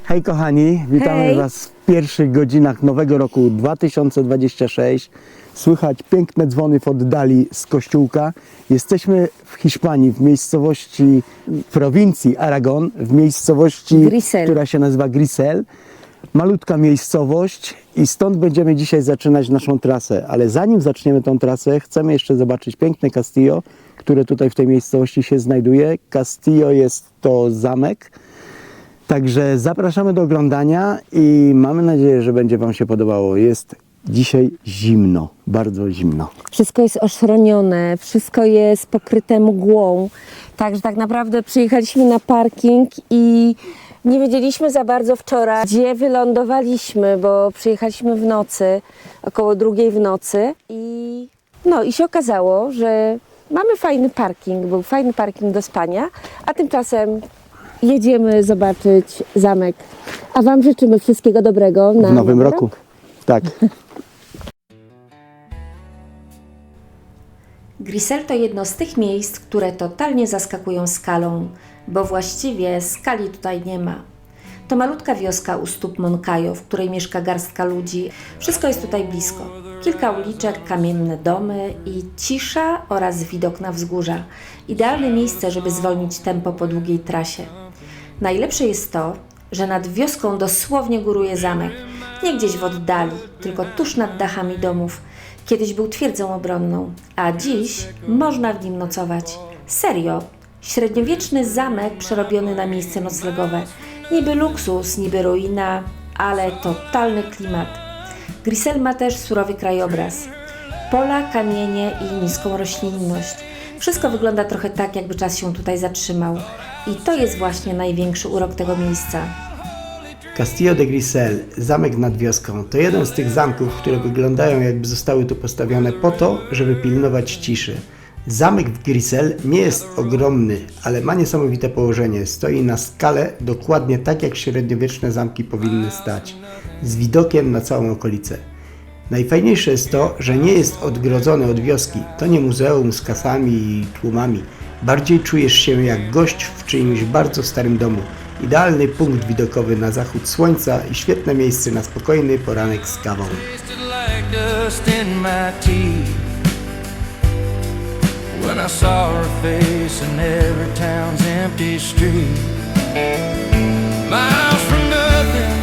Hej kochani, witamy Hej. Was w pierwszych godzinach nowego roku 2026. Słychać piękne dzwony w oddali z kościółka. Jesteśmy w Hiszpanii, w miejscowości, w prowincji Aragon, w miejscowości, Grisel. która się nazywa Grisel. Malutka miejscowość i stąd będziemy dzisiaj zaczynać naszą trasę. Ale zanim zaczniemy tą trasę, chcemy jeszcze zobaczyć piękne Castillo, które tutaj w tej miejscowości się znajduje. Castillo jest to zamek. Także zapraszamy do oglądania i mamy nadzieję, że będzie Wam się podobało. Jest dzisiaj zimno, bardzo zimno. Wszystko jest oszronione, wszystko jest pokryte mgłą. Także tak naprawdę przyjechaliśmy na parking i nie wiedzieliśmy za bardzo wczoraj, gdzie wylądowaliśmy, bo przyjechaliśmy w nocy, około 2:00 w nocy i się okazało, że mamy fajny parking, był fajny parking do spania, a tymczasem jedziemy zobaczyć zamek. A Wam życzymy wszystkiego dobrego na W nowym nowy roku. rok. Tak. Grisel to jedno z tych miejsc, które totalnie zaskakują skalą, bo właściwie skali tutaj nie ma. To malutka wioska u stóp Moncayo, w której mieszka garstka ludzi. Wszystko jest tutaj blisko. Kilka uliczek, kamienne domy i cisza oraz widok na wzgórza. Idealne miejsce, żeby zwolnić tempo po długiej trasie. Najlepsze jest to, że nad wioską dosłownie góruje zamek. Nie gdzieś w oddali, tylko tuż nad dachami domów. Kiedyś był twierdzą obronną, a dziś można w nim nocować. Serio, średniowieczny zamek przerobiony na miejsce noclegowe. Niby luksus, niby ruina, ale totalny klimat. Grisel ma też surowy krajobraz. Pola, kamienie i niską roślinność. Wszystko wygląda trochę tak, jakby czas się tutaj zatrzymał. I to jest właśnie największy urok tego miejsca. Castillo de Grisel, zamek nad wioską, to jeden z tych zamków, które wyglądają, jakby zostały tu postawione po to, żeby pilnować ciszy. Zamek w Grisel nie jest ogromny, ale ma niesamowite położenie. Stoi na skale dokładnie tak, jak średniowieczne zamki powinny stać, z widokiem na całą okolicę. Najfajniejsze jest to, że nie jest odgrodzony od wioski. To nie muzeum z kasami i tłumami. Bardziej czujesz się jak gość w czyimś bardzo starym domu. Idealny punkt widokowy na zachód słońca i świetne miejsce na spokojny poranek z kawą. When I saw her face in every town's empty street, miles from nothing,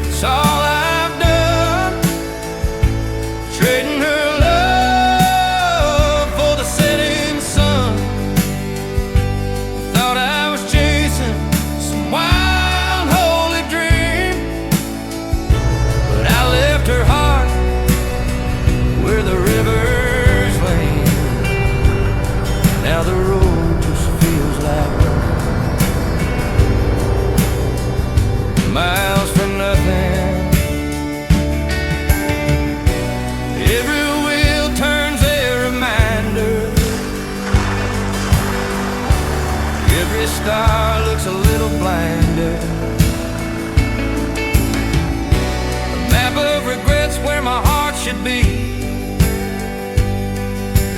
it's all I've done, trading her love for the setting sun. Thought I was chasing some wild holy dream, but I left her heart where the rivers lay. Now the road just feels like miles for nothing. Every wheel turns a reminder. Every star looks a little blinder. A map of regrets where my heart should be.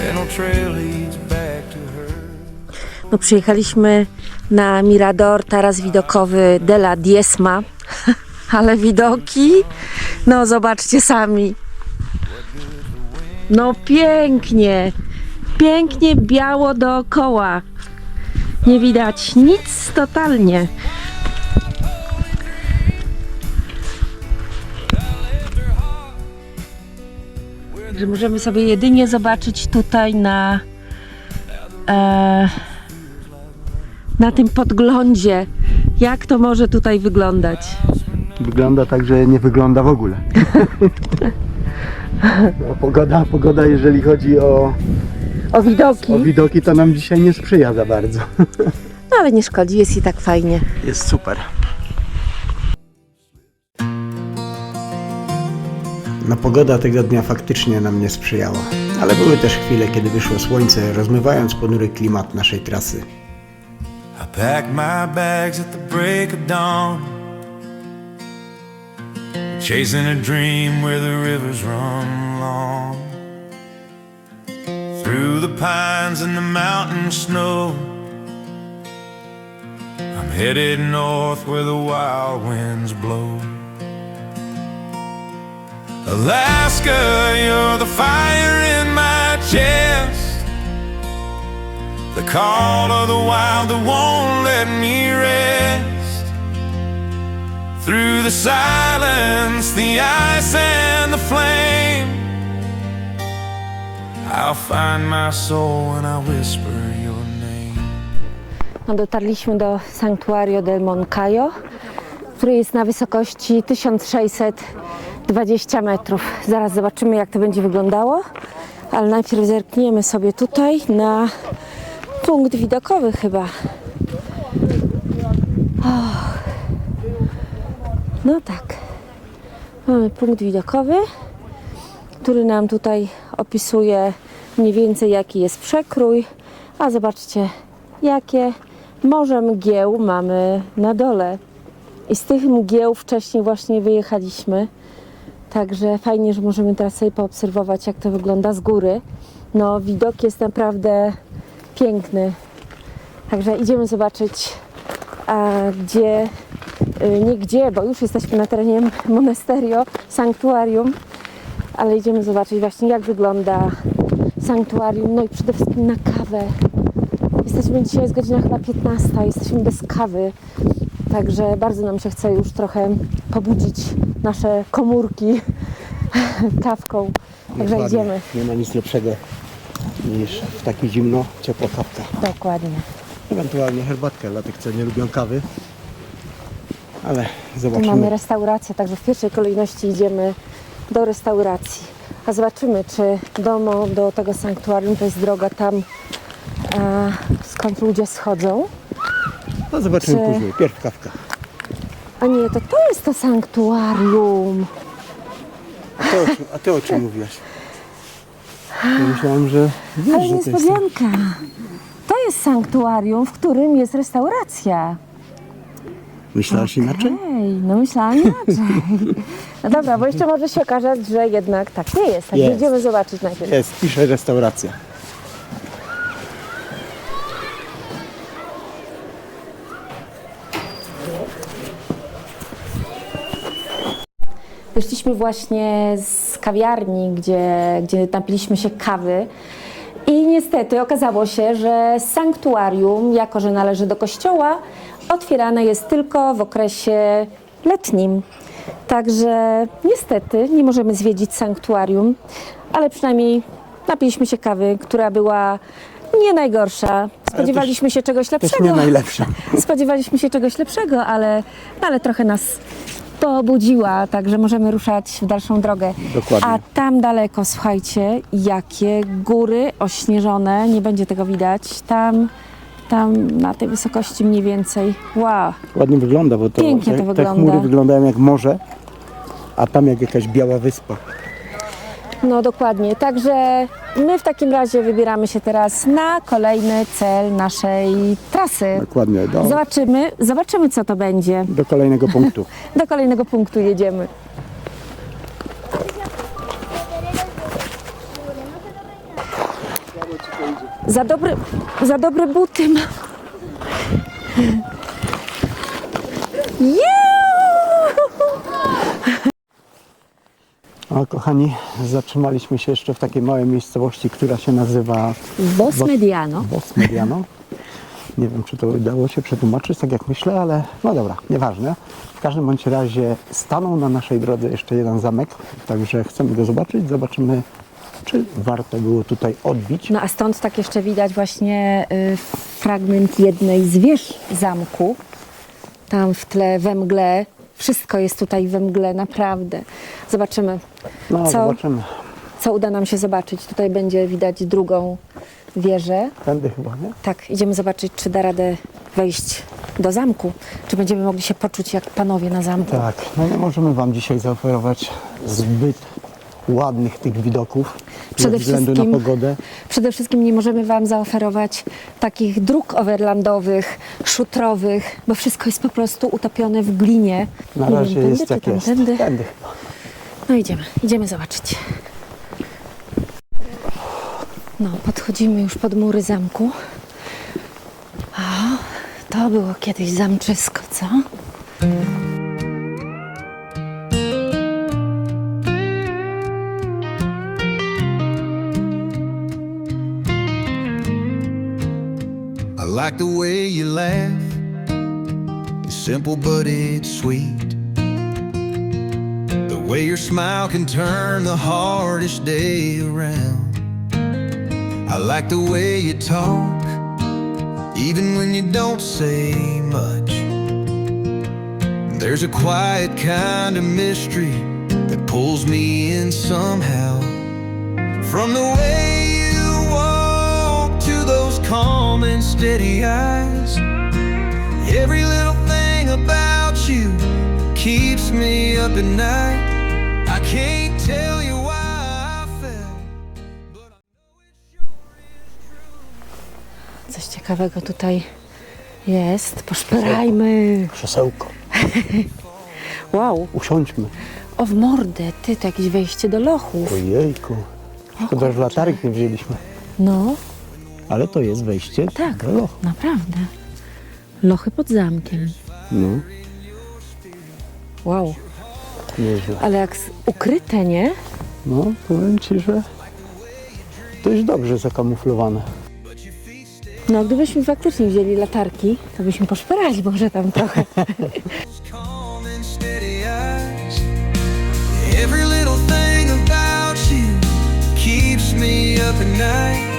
And no trail leads back to her. No, przyjechaliśmy na Mirador, taras widokowy de la Diezma, ale widoki, no zobaczcie sami. No pięknie, pięknie biało dookoła. Nie widać nic totalnie. Że możemy sobie jedynie zobaczyć tutaj na tym podglądzie, jak to może tutaj wyglądać. Wygląda tak, że nie wygląda w ogóle. No, pogoda, jeżeli chodzi o widoki, to nam dzisiaj nie sprzyja za bardzo. No ale nie szkodzi, jest i tak fajnie. Jest super. No pogoda tego dnia faktycznie nam nie sprzyjała, ale były też chwile, kiedy wyszło słońce, rozmywając ponury klimat naszej trasy. I packed my bags at the break of dawn, chasing a dream where the rivers run long, through the pines and the mountain snow. I'm headed north where the wild winds blow. Alaska, you're the fire in my chest, the call of the wild that won't let me rest. Through the silence, the ice and the flame, I'll find my soul when I whisper your name. No, dotarliśmy do Sanktuario del Moncayo, który jest na wysokości 1620 metrów. Zaraz zobaczymy, jak to będzie wyglądało, ale najpierw zerkniemy sobie tutaj na punkt widokowy chyba. Och. No tak, mamy punkt widokowy, który nam tutaj opisuje mniej więcej, jaki jest przekrój, a zobaczcie, jakie morze mgieł mamy na dole. I z tych mgieł wcześniej właśnie wyjechaliśmy, także fajnie, że możemy teraz sobie poobserwować, jak to wygląda z góry. No, widok jest naprawdę piękny, także idziemy zobaczyć, gdzie, nie gdzie, bo już jesteśmy na terenie monasterio, sanktuarium, ale idziemy zobaczyć właśnie, jak wygląda sanktuarium, no i przede wszystkim na kawę. Jesteśmy dzisiaj, jest godzina chyba 15, jesteśmy bez kawy, także bardzo nam się chce już trochę pobudzić nasze komórki kawką, także Dokładnie. idziemy. Nie ma nic lepszego niż w takie zimno ciepła kawka. Dokładnie. Ewentualnie herbatkę dla tych, co nie lubią kawy. Ale Tu mamy zobaczymy. restaurację, także w pierwszej kolejności idziemy do restauracji. A zobaczymy, czy do tego sanktuarium to jest droga tam, skąd ludzie schodzą. No zobaczymy czy- później. Pierw kawka. A nie, to jest to sanktuarium. A ty o czym mówiłaś? Ja myślałem, że wiesz, Ale że to jest... niespodzianka. To jest sanktuarium, w którym jest restauracja. Myślałaś inaczej? Ej, no myślałam inaczej. No dobra, bo jeszcze może się okazać, że jednak tak nie jest. Tak, Jest. idziemy zobaczyć najpierw. Jest, pisze restauracja. Wyszliśmy właśnie z kawiarni, gdzie napiliśmy się kawy i niestety okazało się, że sanktuarium, jako że należy do kościoła, otwierane jest tylko w okresie letnim. Także niestety nie możemy zwiedzić sanktuarium, ale przynajmniej napiliśmy się kawy, która była nie najgorsza. Spodziewaliśmy się czegoś Też lepszego. nie najlepsza. Spodziewaliśmy się czegoś lepszego, ale trochę nas pobudziła, także możemy ruszać w dalszą drogę. Dokładnie. A tam daleko, słuchajcie, jakie góry ośnieżone, nie będzie tego widać. Tam na tej wysokości mniej więcej. Wow. Ładnie wygląda, bo Pięknie to te wygląda. chmury wyglądają jak morze, a tam jak jakaś biała wyspa. No dokładnie, także my w takim razie wybieramy się teraz na kolejny cel naszej trasy. Dokładnie, Zobaczymy co to będzie. do kolejnego punktu. Do kolejnego punktu jedziemy. Za dobre buty mam. A kochani, zatrzymaliśmy się jeszcze w takiej małej miejscowości, która się nazywa Bos Mediano. Bos Mediano. Nie wiem, czy to udało się przetłumaczyć, tak jak myślę, ale no dobra, nieważne. W każdym bądź razie stanął na naszej drodze jeszcze jeden zamek, także chcemy go zobaczyć. Zobaczymy, czy warto było tutaj odbić. No a stąd tak jeszcze widać właśnie fragment jednej z wież zamku. Tam w tle, we mgle. Wszystko jest tutaj we mgle, naprawdę. Zobaczymy, No, zobaczymy. co uda nam się zobaczyć. Tutaj będzie widać drugą wieżę. Tędy chyba, nie? Tak, idziemy zobaczyć, czy da radę wejść do zamku. Czy będziemy mogli się poczuć jak panowie na zamku. Tak, no nie możemy Wam dzisiaj zaoferować zbyt ładnych tych widoków Przede ze względu wszystkim- na pogodę. Przede wszystkim nie możemy Wam zaoferować takich dróg overlandowych, szutrowych, bo wszystko jest po prostu utopione w glinie. Na Nie razie wiem, jest tędy czy jak jest. tamtędy? Tędy chyba. No idziemy zobaczyć. No, podchodzimy już pod mury zamku. O, To było kiedyś zamczysko, co? I like the way you laugh. It's simple but it's sweet. The way your smile can turn the hardest day around. I like the way you talk, even when you don't say much. There's a quiet kind of mystery that pulls me in somehow. From the way you walk to those calm and steady eyes, every little thing about you keeps me up at night. I can't tell you why I fell, but I know it's sure is true. Coś ciekawego tutaj jest. Poszperajmy. Krzesełko. Wow. Usiądźmy. O w mordę, ty, to jakieś wejście do lochów. Ojejku. Szkoda, że latarek nie wzięliśmy. No, Ale to jest wejście tak, do lochu. naprawdę. Lochy pod zamkiem. No, Wow. nieźle. Ale jak ukryte, nie? No, powiem ci, że dość dobrze zakamuflowane. No, gdybyśmy faktycznie wzięli latarki, to byśmy poszperali może tam trochę. Calm and steady eyes. Every little thing about you keeps me up at night.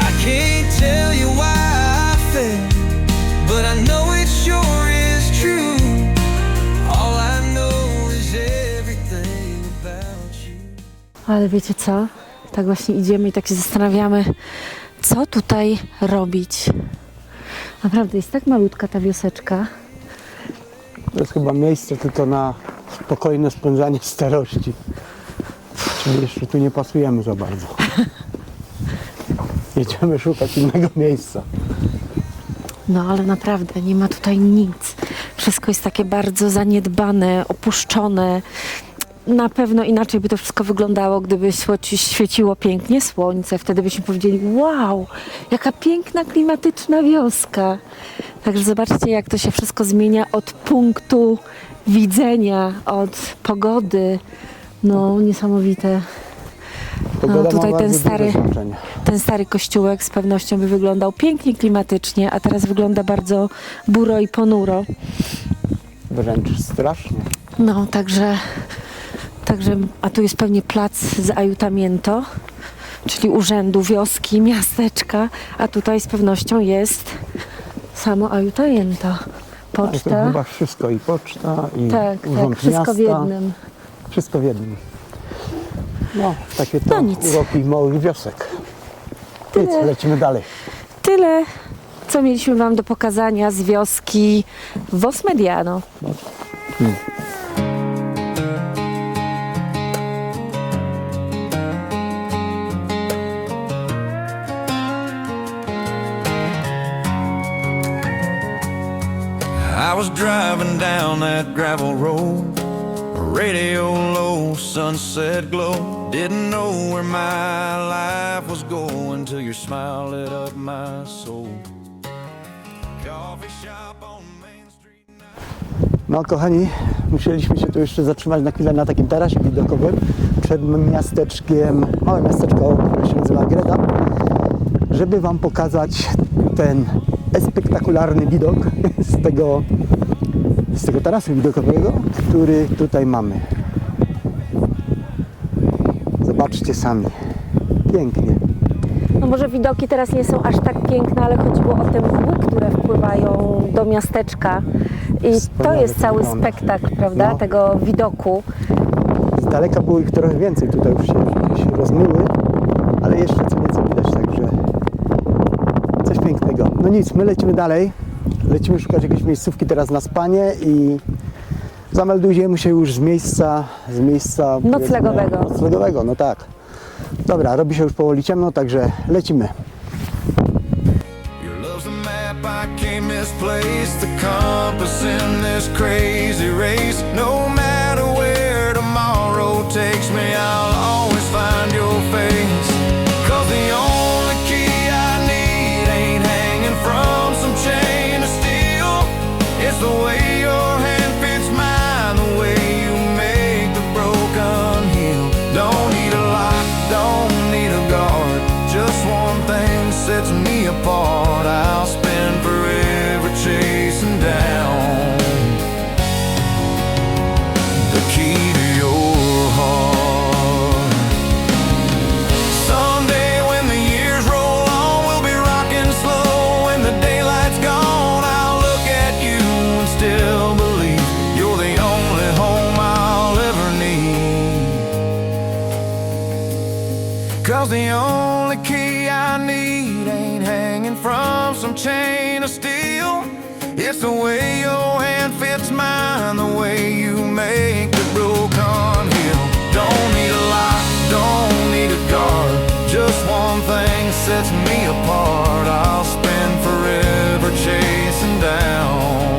I can't tell you why I fell, but I know it sure is true. All I know is everything about you. Ale wiecie co? Tak właśnie idziemy i tak się zastanawiamy, co tutaj robić. Naprawdę jest tak malutka ta wioseczka. To jest chyba miejsce tylko na spokojne spędzanie starości. Czyli jeszcze tu nie pasujemy za bardzo. Jedziemy szukać innego miejsca. No ale naprawdę nie ma tutaj nic. Wszystko jest takie bardzo zaniedbane, opuszczone. Na pewno inaczej by to wszystko wyglądało, gdyby świeciło pięknie słońce. Wtedy byśmy powiedzieli, wow, jaka piękna, klimatyczna wioska. Także zobaczcie, jak to się wszystko zmienia od punktu widzenia, od pogody. No, niesamowite. Pogoda tutaj ma ten bardzo stary- duże znaczenie. Ten stary kościółek z pewnością by wyglądał pięknie, klimatycznie, a teraz wygląda bardzo buro i ponuro. Wręcz strasznie. No, także, a tu jest pewnie plac z Ayuntamiento, czyli urzędu wioski, miasteczka, a tutaj z pewnością jest samo Ayuntamiento. Ale to Poczta. chyba wszystko, i poczta, i Tak, urząd tak, wszystko miasta. w jednym. Wszystko w jednym. No, takie to No nic. uroki małych wiosek. Nic, Tyle. lecimy dalej. Tyle, co mieliśmy Wam do pokazania z wioski Vos Mediano. I was driving down that gravel road, radio low, sunset glow. Didn't know where my life was going till your smile lit up my soul. Coffee shop on Main Street. No kochani, musieliśmy się tu jeszcze zatrzymać na chwilę na takim tarasie widokowym przed miasteczkiem, małe miasteczko, które się nazywa Greda, żeby Wam pokazać ten spektakularny widok z tego tarasu widokowego, który tutaj mamy. Zobaczcie sami. Pięknie. No może widoki teraz nie są aż tak piękne, ale chodziło o te mgły, które wpływają do miasteczka. I to Wspaniale jest to cały wygląda. spektakl, prawda, No. tego widoku. Z daleka było ich trochę więcej, tutaj już się rozmyły, ale jeszcze co nieco widać, także coś pięknego. No nic, my lecimy dalej, lecimy szukać jakiejś miejscówki teraz na spanie i zameldujemy się już z miejsca Noclegowego. powiedzmy, noclegowego, no tak. Dobra, robi się już powoli ciemno, także lecimy. Your love's a map I can't misplace, the compass in this crazy race. No matter where tomorrow takes me, I'll always find your face. 'Cause the only key I need ain't hanging from some chain to steal mind the way you make the broken heal. Don't need a lot, don't need a guard. Just one thing sets me apart. I'll spend forever chasing down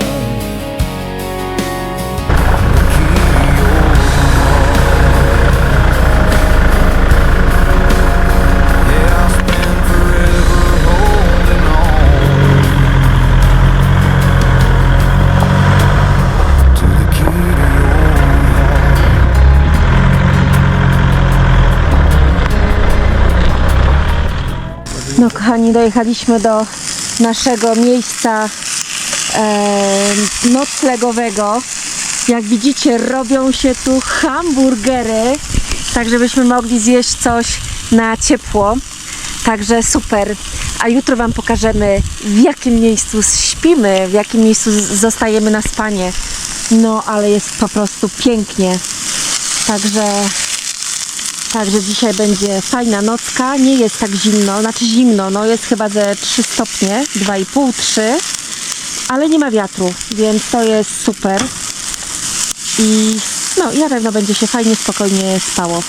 the key to your heart. Yeah, I'll spend forever holding on to the key to your heart. No kochani, dojechaliśmy do naszego miejsca noclegowego. Jak widzicie, robią się tu hamburgery, tak żebyśmy mogli zjeść coś na ciepło. Także super. A jutro Wam pokażemy, w jakim miejscu śpimy, w jakim miejscu zostajemy na spanie. No, ale jest po prostu pięknie. Także dzisiaj będzie fajna nocka, nie jest tak zimno, znaczy zimno, no jest chyba ze 3 stopnie, 2,5, 3, ale nie ma wiatru, więc to jest super i no i na pewno będzie się fajnie, spokojnie spało.